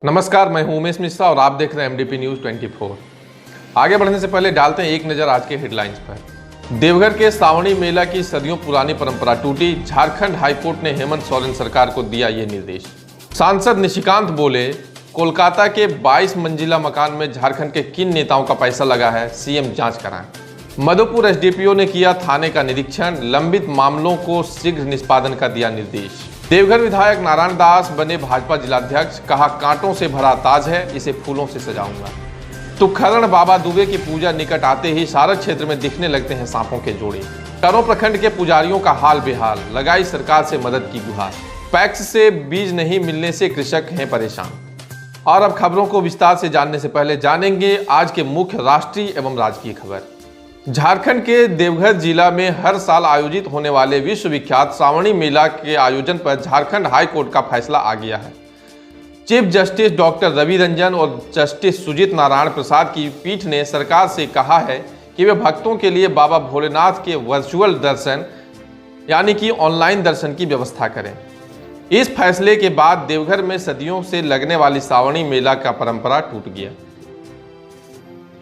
नमस्कार, मैं हूं उमेश मिश्रा और आप देख रहे हैं एमडीपी न्यूज़ 24। आगे बढ़ने से पहले डालते हैं एक नज़र आज के हेडलाइंस पर। देवघर के श्रावणी मेला की सदियों पुरानी परंपरा टूटी, झारखंड हाईकोर्ट ने हेमंत सोरेन सरकार को दिया ये निर्देश। सांसद निशिकांत बोले, कोलकाता के 22 मंजिला मकान में झारखंड के किन नेताओं का पैसा लगा है, सीएम जांच कराएं। मधुपुर एसडीपीओ ने किया थाने का निरीक्षण, लंबित मामलों को शीघ्र निष्पादन का दिया निर्देश। देवघर विधायक नारायण दास बने भाजपा जिलाध्यक्ष, कहा कांटों से भरा ताज है, इसे फूलों से सजाऊंगा। तुखरण बाबा दुबे की पूजा निकट आते ही सारा क्षेत्र में दिखने लगते हैं सांपों के जोड़े। करो प्रखंड के पुजारियों का हाल बेहाल, लगाई सरकार से मदद की गुहार। पैक्स से बीज नहीं मिलने से कृषक हैं परेशान। और अब खबरों को विस्तार से जानने से पहले जानेंगे आज के मुख्य राष्ट्रीय एवं राजकीय खबर। झारखंड के देवघर जिला में हर साल आयोजित होने वाले विश्व विख्यात श्रावणी मेला के आयोजन पर झारखंड हाई कोर्ट का फैसला आ गया है। Chief justice doctor Ravi Ranjan और जस्टिस सुजीत नारायण प्रसाद की पीठ ने सरकार से कहा है कि वे भक्तों के लिए बाबा भोलेनाथ के वर्चुअल दर्शन यानी कि ऑनलाइन दर्शन की व्यवस्था करें। इस फैसले के बाद देवघर में सदियों से लगने वाली श्रावणी मेला का परंपरा टूट गया।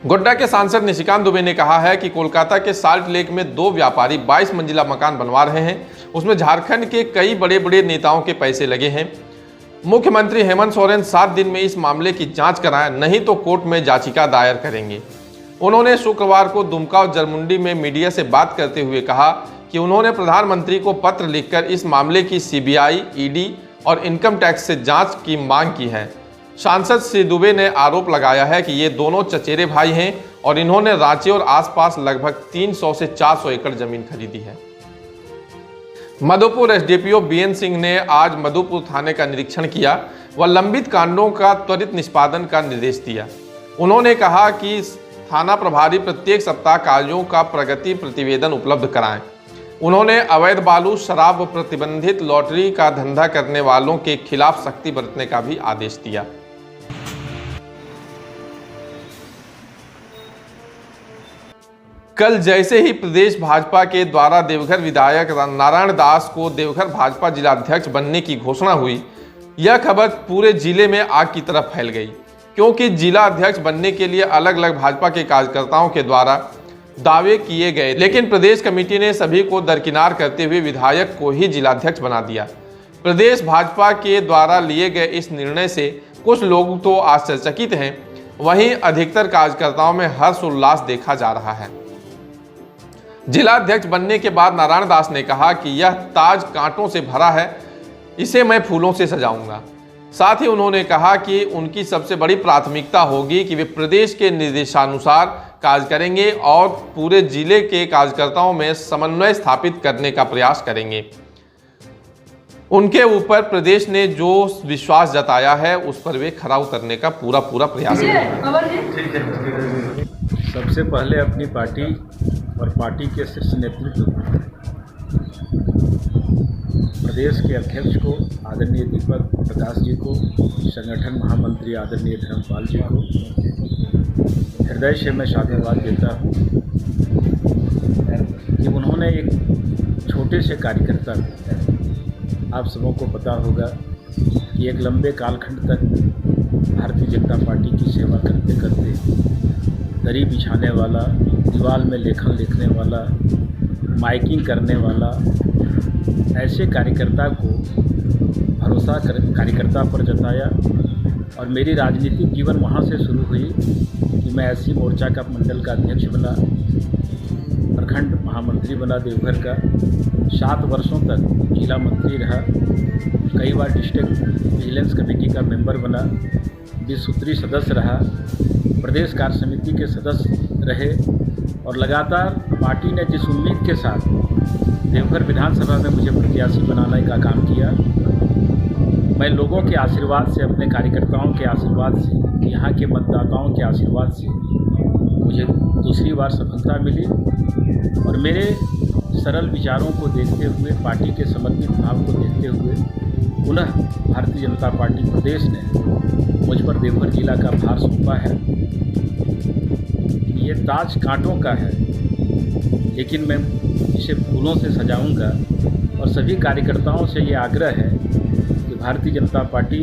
गोड्डा के सांसद निशिकांत दुबे ने कहा है कि कोलकाता के साल्ट लेक में 2 व्यापारी 22 मंजिला मकान बनवा रहे हैं, उसमें झारखंड के कई बड़े बड़े नेताओं के पैसे लगे हैं। मुख्यमंत्री हेमंत सोरेन 7 दिन में इस मामले की जांच कराएं, नहीं तो कोर्ट में याचिका दायर करेंगे। उन्होंने शुक्रवार को दुमका और जरमुंडी में मीडिया से बात करते हुए कहा कि उन्होंने प्रधानमंत्री को पत्र लिखकर इस मामले की सीबीआई, ईडी और इनकम टैक्स से जाँच की मांग की है। सांसद श्री दुबे ने आरोप लगाया है कि ये दोनों चचेरे भाई हैं और इन्होंने रांची और आसपास लगभग 300 से 400 एकड़ जमीन खरीदी है। मधुपुर एसडीपीओ बीएन सिंह ने आज मधुपुर थाने का निरीक्षण किया व लंबित कांडों का त्वरित निष्पादन का निर्देश दिया। उन्होंने कहा कि थाना प्रभारी प्रत्येक सप्ताह कार्यों का प्रगति प्रतिवेदन उपलब्ध कराएं। उन्होंने अवैध बालू, शराब व प्रतिबंधित लॉटरी का धंधा करने वालों के खिलाफ सख्ती बरतने का भी आदेश दिया। कल जैसे ही प्रदेश भाजपा के द्वारा देवघर विधायक नारायण दास को देवघर भाजपा जिलाध्यक्ष बनने की घोषणा हुई, यह खबर पूरे जिले में आग की तरह फैल गई, क्योंकि जिला अध्यक्ष बनने के लिए अलग अलग भाजपा के कार्यकर्ताओं के द्वारा दावे किए गए, लेकिन प्रदेश कमेटी ने सभी को दरकिनार करते हुए विधायक को ही जिलाध्यक्ष बना दिया। प्रदेश भाजपा के द्वारा लिए गए इस निर्णय से कुछ लोग तो आश्चर्यचकित हैं, वहीं अधिकतर कार्यकर्ताओं में हर्ष उल्लास देखा जा रहा है। जिलाध्यक्ष बनने के बाद नारायण दास ने कहा कि यह ताज कांटों से भरा है, इसे मैं फूलों से सजाऊंगा। साथ ही उन्होंने कहा कि उनकी सबसे बड़ी प्राथमिकता होगी कि वे प्रदेश के निर्देशानुसार कार्य करेंगे और पूरे जिले के कार्यकर्ताओं में समन्वय स्थापित करने का प्रयास करेंगे। उनके ऊपर प्रदेश ने जो विश्वास जताया है उस पर वे खरा उतरने का पूरा प्रयास करेंगे। सबसे पहले अपनी पार्टी और पार्टी के शीर्ष नेतृत्व प्रदेश के अध्यक्ष को आदरणीय दीपक प्रकाश जी को, संगठन महामंत्री आदरणीय धर्मपाल जी को हृदय से मैं साधुवाद देता हूँ कि उन्होंने एक छोटे से कार्यकर्ता को, आप सबों को पता होगा कि एक लंबे कालखंड तक भारतीय जनता पार्टी की सेवा करते करते दरी बिछाने वाला, दीवार में लेखन लिखने वाला, माइकिंग करने वाला, ऐसे कार्यकर्ता को भरोसा कार्यकर्ता पर जताया और मेरी राजनीतिक जीवन वहाँ से शुरू हुई कि मैं एससी मोर्चा का मंडल का अध्यक्ष बना, प्रखंड महामंत्री बना देवघर का, 7 वर्षों तक जिला मंत्री रहा, कई बार डिस्ट्रिक्ट विजिलेंस कमेटी का मेंबर बना, 20 सूत्री सदस्य रहा, प्रदेश कार्य समिति के सदस्य रहे और लगातार पार्टी ने जिस उम्मीद के साथ देवघर विधानसभा में मुझे प्रत्याशी बनाने का काम किया, मैं लोगों के आशीर्वाद से, अपने कार्यकर्ताओं के आशीर्वाद से, यहाँ के मतदाताओं के आशीर्वाद से मुझे दूसरी बार सफलता मिली और मेरे सरल विचारों को देखते हुए, पार्टी के समर्पित भाव को देखते हुए पुनः भारतीय जनता पार्टी प्रदेश ने मुझ पर देवघर जिला का भार सौंपा है। ये ताज कांटों का है, लेकिन मैं इसे फूलों से सजाऊंगा और सभी कार्यकर्ताओं से ये आग्रह है कि भारतीय जनता पार्टी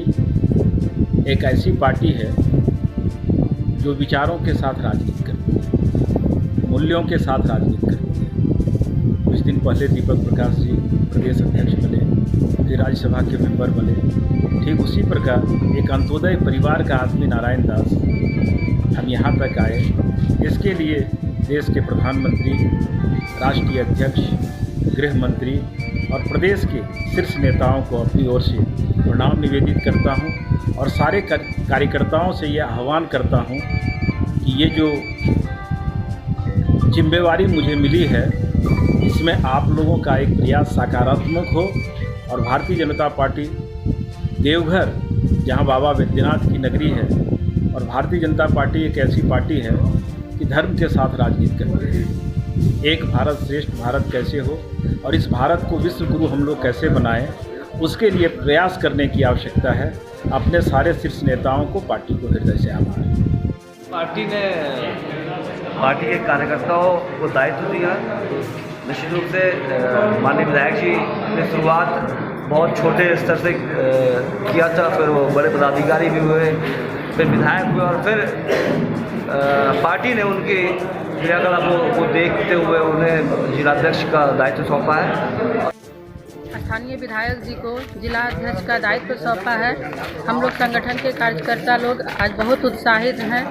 एक ऐसी पार्टी है जो विचारों के साथ राजनीति करती है, मूल्यों के साथ राजनीति करती है। कुछ दिन पहले दीपक प्रकाश जी प्रदेश अध्यक्ष बने, फिर राज्यसभा के मेंबर बने। ठीक उसी प्रकार एक अंत्योदय परिवार का आदमी नारायण दास हम यहाँ तक आए। इसके लिए देश के प्रधानमंत्री, राष्ट्रीय अध्यक्ष, गृह मंत्री और प्रदेश के शीर्ष नेताओं को अपनी ओर से प्रणाम निवेदित करता हूं और सारे कार्यकर्ताओं से ये आह्वान करता हूं कि ये जो जिम्मेवारी मुझे मिली है इसमें आप लोगों का एक प्रयास सकारात्मक हो और भारतीय जनता पार्टी देवघर, जहां बाबा वैद्यनाथ की नगरी है, और भारतीय जनता पार्टी एक ऐसी पार्टी है कि धर्म के साथ राजनीति करती है। एक भारत श्रेष्ठ भारत कैसे हो और इस भारत को विश्व गुरु हम लोग कैसे बनाएं, उसके लिए प्रयास करने की आवश्यकता है। अपने सारे शीर्ष नेताओं को, पार्टी को हृदय से आभार। पार्टी ने पार्टी के कार्यकर्ताओं को दायित्व दिया। निश्चित रूप से माननीय विधायक जी ने शुरुआत बहुत छोटे स्तर से किया था, फिर वो बड़े पदाधिकारी भी हुए, फिर विधायक हुए और फिर पार्टी ने उनकी क्रियाकलापों को देखते हुए उन्हें जिलाध्यक्ष का दायित्व सौंपा है। स्थानीय विधायक जी को जिला अध्यक्ष का दायित्व सौंपा है। हम लोग संगठन के कार्यकर्ता लोग आज बहुत उत्साहित हैं।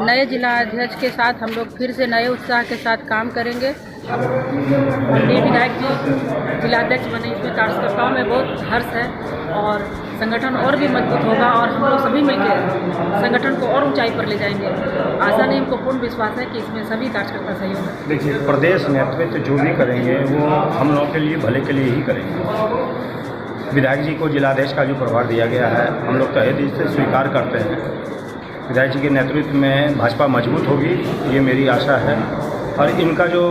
नए जिला अध्यक्ष के साथ हम लोग फिर से नए उत्साह के साथ काम करेंगे। नए विधायक जी जिलाध्यक्ष बने, इसमें कार्यकर्ताओं में बहुत हर्ष है और संगठन और भी मजबूत होगा और हम लोग सभी मिलकर संगठन को और ऊंचाई पर ले जाएंगे। आशा नहीं, हमको पूर्ण विश्वास है कि इसमें सभी कार्यकर्ता सहयोग है। देखिए, प्रदेश नेतृत्व जो भी करेंगे वो हम लोगों के लिए, भले के लिए ही करेंगे। विधायक जी को जिलाध्यक्ष का जो प्रभार दिया गया है, हम लोग तहे दिल से स्वीकार करते हैं। विधायक जी के नेतृत्व में भाजपा मजबूत होगी, ये मेरी आशा है। और इनका जो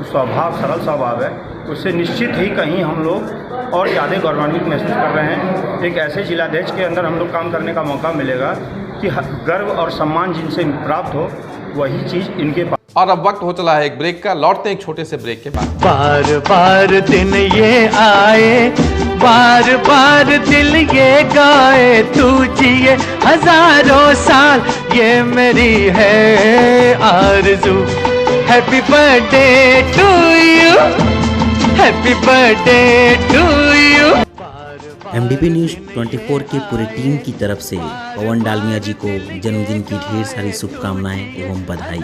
स्वभाव, सरल स्वभाव है, उससे निश्चित ही कहीं हम लोग और ज़्यादा गौरवान्वित महसूस कर रहे हैं। एक ऐसे जिलाध्यक्ष के अंदर हम लोग काम करने का मौका मिलेगा कि गर्व और सम्मान जिनसे प्राप्त हो, वही चीज़ इनके पास। और अब वक्त हो चला है एक ब्रेक का। लौटते हैं एक छोटे से ब्रेक के बाद। बार बार दिन ये आए, बार बार दिल ये गाए, तू जिए हजारों साल, ये मेरी है आरज़ू। Happy birthday to you, happy birthday to you. MDP news 24 की पूरी टीम की तरफ से पवन डालमिया जी को जन्मदिन की ढेर सारी शुभकामनाएं एवं बधाई।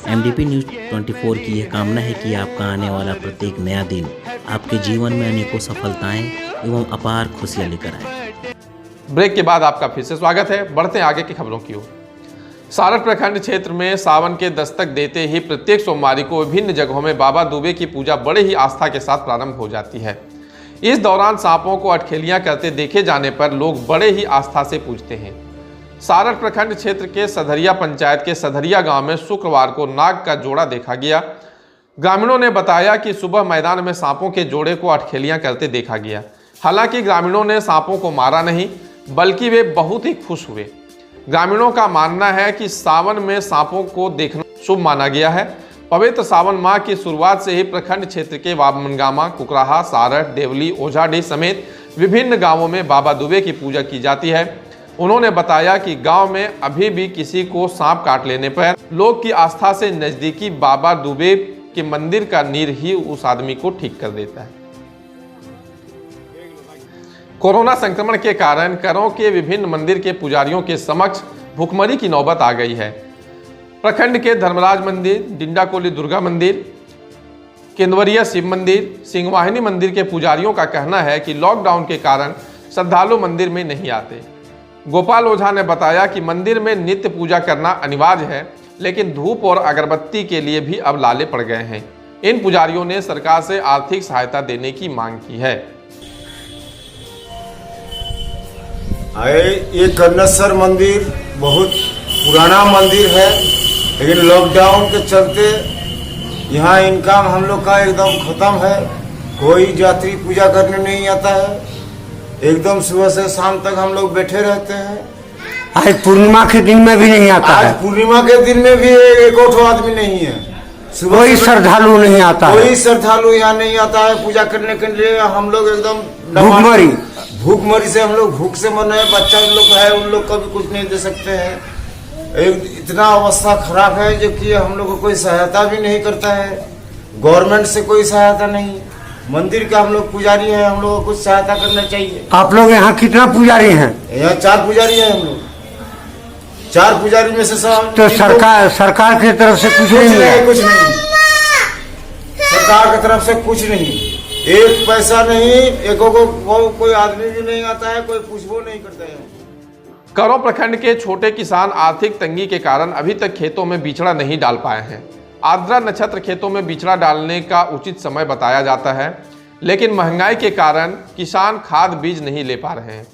एमडीपी न्यूज़ 24 की यह कामना है कि आपका आने वाला प्रत्येक नया दिन आपके जीवन में अनेकों सफलताएं एवं अपार खुशियां लेकर आए। ब्रेक के बाद आपका फिर से स्वागत है। बढ़ते हैं आगे की खबरों की ओर। सारठ प्रखंड क्षेत्र में सावन के दस्तक देते ही प्रत्येक सोमवारी को विभिन्न जगहों में बाबा दुबे की पूजा बड़े ही आस्था के साथ प्रारंभ हो जाती है। इस दौरान सांपों को अटखेलियां करते देखे जाने पर लोग बड़े ही आस्था से पूजते हैं। सारठ प्रखंड क्षेत्र के सधरिया पंचायत के सधरिया गांव में शुक्रवार को नाग का जोड़ा देखा गया। ग्रामीणों ने बताया कि सुबह मैदान में सांपों के जोड़े को अटखेलियां करते देखा गया। हालांकि ग्रामीणों ने सांपों को मारा नहीं, बल्कि वे बहुत ही खुश हुए। ग्रामीणों का मानना है कि सावन में सांपों को देखना शुभ माना गया है। पवित्र सावन माह की शुरुआत से ही प्रखंड क्षेत्र के वामनगामा, कुकराहा, सारठ, देवली, ओझाडी समेत विभिन्न गांवों में बाबा दुबे की पूजा की जाती है। उन्होंने बताया कि गांव में अभी भी किसी को सांप काट लेने पर लोग की आस्था से नजदीकी बाबा दुबे के मंदिर का नीर ही उस आदमी को ठीक कर देता है। कोरोना संक्रमण के कारण करों के विभिन्न मंदिर के पुजारियों के समक्ष भुखमरी की नौबत आ गई है। प्रखंड के धर्मराज मंदिर, डिंडाकोली दुर्गा मंदिर, केंदवरिया शिव मंदिर, सिंहवाहिनी मंदिर के पुजारियों का कहना है कि लॉकडाउन के कारण श्रद्धालु मंदिर में नहीं आते। गोपाल ओझा ने बताया कि मंदिर में नित्य पूजा करना अनिवार्य है, लेकिन धूप और अगरबत्ती के लिए भी अब लाले पड़ गए हैं। इन पुजारियों ने सरकार से आर्थिक सहायता देने की मांग की है। ये कर्णेश्वर मंदिर बहुत पुराना मंदिर है, लेकिन लॉकडाउन के चलते यहाँ इनकम हम लोग का एकदम खत्म है। कोई यात्री पूजा करने नहीं आता है। एकदम सुबह से शाम तक हम लोग बैठे रहते हैं। आज पूर्णिमा के दिन में भी नहीं आता है। आज पूर्णिमा के दिन में भी एक आदमी नहीं है। कोई श्रद्धालु नहीं आता है। कोई श्रद्धालु यहाँ नहीं आता है पूजा करने के लिए। हम लोग एकदम भूखमरी भूखमरी से हम लोग भूख से मर रहे हैं। बच्चा लोग है उन लोग का भी कुछ नहीं दे सकते हैं। इतना अवस्था खराब है जो कि हम लोग को कोई सहायता भी नहीं करता है। गवर्नमेंट से कोई सहायता नहीं। मंदिर का हम लोग पुजारी हैं, हम लोग को कुछ सहायता करना चाहिए। आप लोग यहाँ कितना पुजारी हैं? यहाँ 4 पुजारी हैं हम लोग। 4 पुजारी में से सब तो सरकार की तरफ से कुछ नहीं है? कुछ नहीं, सरकार की तरफ से कुछ नहीं, एक पैसा नहीं। एको को कोई आदमी भी नहीं आता है, कोई पूछबो नहीं करता है। करौं प्रखंड के छोटे किसान आर्थिक तंगी के कारण अभी तक खेतों में बिचड़ा नहीं डाल पाए हैं। आर्द्रा नक्षत्र खेतों में बिचड़ा डालने का उचित समय बताया जाता है, लेकिन महंगाई के कारण किसान खाद बीज नहीं ले पा रहे हैं।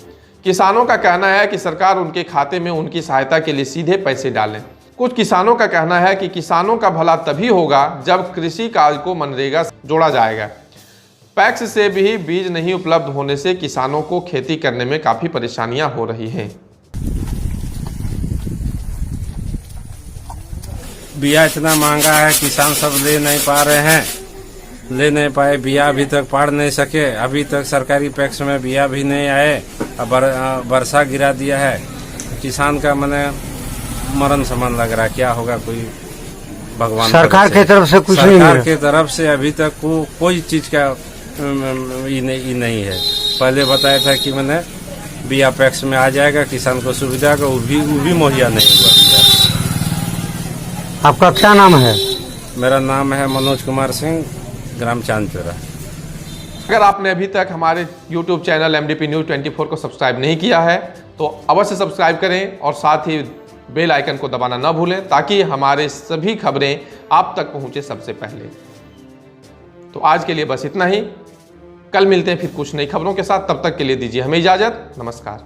किसानों का कहना है कि सरकार उनके खाते में उनकी सहायता के लिए सीधे पैसे डालें। कुछ किसानों का कहना है कि किसानों का भला तभी होगा जब कृषि कार्य को मनरेगा से जोड़ा जाएगा। पैक्स से भी बीज नहीं उपलब्ध होने से किसानों को खेती करने में काफ़ी परेशानियां हो रही हैं। बिया इतना महंगा है, किसान सब ले नहीं पा रहे हैं, ले नहीं पाए। बिया अभी तक पाड़ नहीं सके। अभी तक सरकारी पैक्स में बिया भी नहीं आए। अब वर्षा गिरा दिया है। किसान का मने मरण समान लग रहा है। क्या होगा कोई भगवान। सरकार की तरफ से कुछ नहीं है? सरकार की तरफ से अभी तक कोई चीज का नहीं है। पहले बताया था कि मैंने बिया पैक्स में आ जाएगा, किसान को सुविधा का, वो भी मुहैया नहीं हुआ। आपका क्या नाम है? मेरा नाम है मनोज कुमार सिंह, ग्राम चांदपुरा। अगर आपने अभी तक हमारे YouTube चैनल MDP News 24 को सब्सक्राइब नहीं किया है तो अवश्य सब्सक्राइब करें और साथ ही बेल आइकन को दबाना न भूलें, ताकि हमारे सभी खबरें आप तक पहुंचे सबसे पहले। तो आज के लिए बस इतना ही। कल मिलते हैं फिर कुछ नई खबरों के साथ। तब तक के लिए दीजिए हमें इजाजत। नमस्कार।